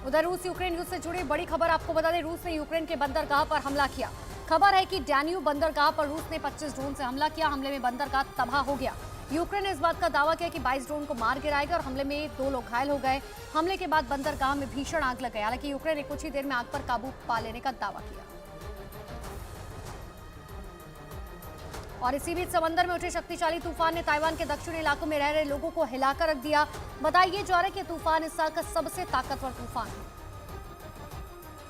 उधर रूस यूक्रेन युद्ध से जुड़ी बड़ी खबर आपको बता दें, रूस ने यूक्रेन के बंदरगाह पर हमला किया। खबर है कि डैन्यूब बंदरगाह पर रूस ने 25 ड्रोन से हमला किया। हमले में बंदरगाह तबाह हो गया। यूक्रेन ने इस बात का दावा किया कि 22 ड्रोन को मार गिराएगा और हमले में 2 लोग घायल हो गए। हमले के बाद बंदरगाह में भीषण आग लग गई। हालांकि यूक्रेन ने कुछ ही देर में आग पर काबू पा लेने का दावा किया। और इसी बीच समंदर में उठे शक्तिशाली तूफान ने ताइवान के दक्षिणी इलाकों में रह रहे लोगों को हिलाकर रख दिया। बताया जा रहा है कि तूफान इस साल का सबसे ताकतवर तूफान है।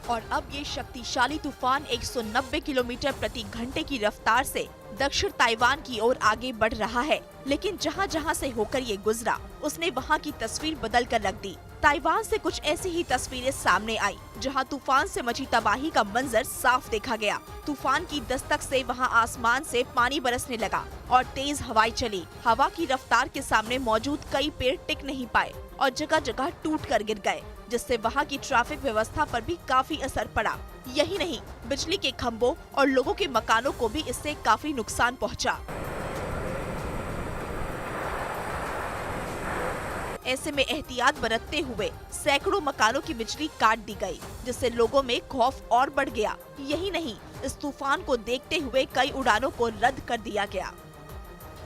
और अब ये शक्तिशाली तूफान 190 किलोमीटर प्रति घंटे की रफ्तार से दक्षिण ताइवान की ओर आगे बढ़ रहा है। लेकिन जहां जहां से होकर ये गुजरा, उसने वहां की तस्वीर बदल कर रख दी। ताइवान से कुछ ऐसी ही तस्वीरें सामने आई, जहां तूफान से मची तबाही का मंजर साफ देखा गया। तूफान की दस्तक से वहां आसमान से पानी बरसने लगा और तेज हवाएं चली। हवा की रफ्तार के सामने मौजूद कई पेड़ टिक नहीं पाए और जगह जगह टूट कर गिर गए, जिससे वहां की ट्रैफिक व्यवस्था पर भी काफी असर पड़ा। यही नहीं, बिजली के खंभों और लोगों के मकानों को भी इससे काफी नुकसान पहुंचा। ऐसे में एहतियात बरतते हुए सैकड़ों मकानों की बिजली काट दी गई, जिससे लोगों में खौफ और बढ़ गया। यही नहीं, इस तूफान को देखते हुए कई उड़ानों को रद्द कर दिया गया।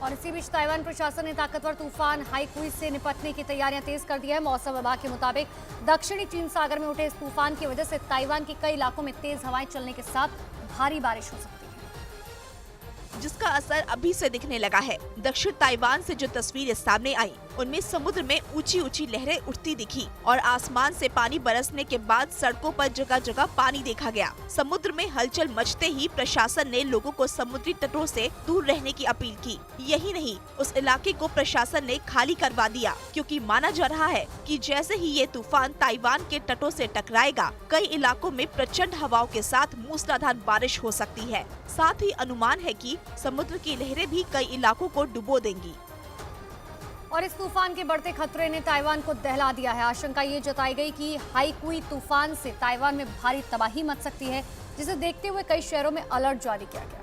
और इसी बीच ताइवान प्रशासन ने ताकतवर तूफान हाईकुई से निपटने की तैयारियां तेज कर दी है। मौसम विभाग के मुताबिक दक्षिणी चीन सागर में उठे इस तूफान की वजह से ताइवान के कई इलाकों में तेज हवाएं चलने के साथ भारी बारिश हो सकती है, जिसका असर अभी से दिखने लगा है। दक्षिण ताइवान से जो तस्वीरें सामने आई, उनमें समुद्र में ऊंची ऊंची लहरें उठती दिखी और आसमान से पानी बरसने के बाद सड़कों पर जगह जगह पानी देखा गया। समुद्र में हलचल मचते ही प्रशासन ने लोगों को समुद्री तटों से दूर रहने की अपील की। यही नहीं, उस इलाके को प्रशासन ने खाली करवा दिया, क्योंकि माना जा रहा है कि जैसे ही ये तूफान ताइवान के तटों से टकराएगा, कई इलाकों में प्रचंड हवाओं के साथ मूसलाधार बारिश हो सकती है। साथ ही अनुमान है कि समुद्र की लहरें भी कई इलाकों को डुबो देंगी। और इस तूफान के बढ़ते खतरे ने ताइवान को दहला दिया है। आशंका ये जताई गई कि हाईकुई तूफान से ताइवान में भारी तबाही मच सकती है, जिसे देखते हुए कई शहरों में अलर्ट जारी किया गया,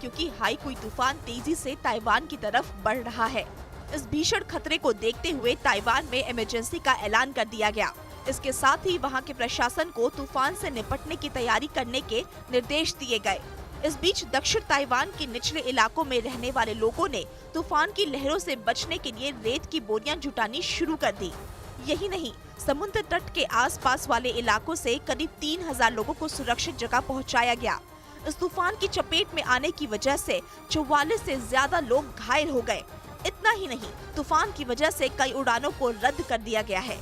क्योंकि हाईकुई तूफान तेजी से ताइवान की तरफ बढ़ रहा है। इस भीषण खतरे को देखते हुए ताइवान में इमरजेंसी का ऐलान कर दिया गया। इसके साथ ही वहां के प्रशासन को तूफान से निपटने की तैयारी करने के निर्देश दिए गए। इस बीच दक्षिण ताइवान के निचले इलाकों में रहने वाले लोगों ने तूफान की लहरों से बचने के लिए रेत की बोरियां जुटानी शुरू कर दी। यही नहीं, समुद्र तट के आसपास वाले इलाकों से करीब 3000 लोगों को सुरक्षित जगह पहुंचाया गया। इस तूफान की चपेट में आने की वजह से 44 से ज्यादा लोग घायल हो गए। इतना ही नहीं, तूफान की वजह से कई उड़ानों को रद्द कर दिया गया है।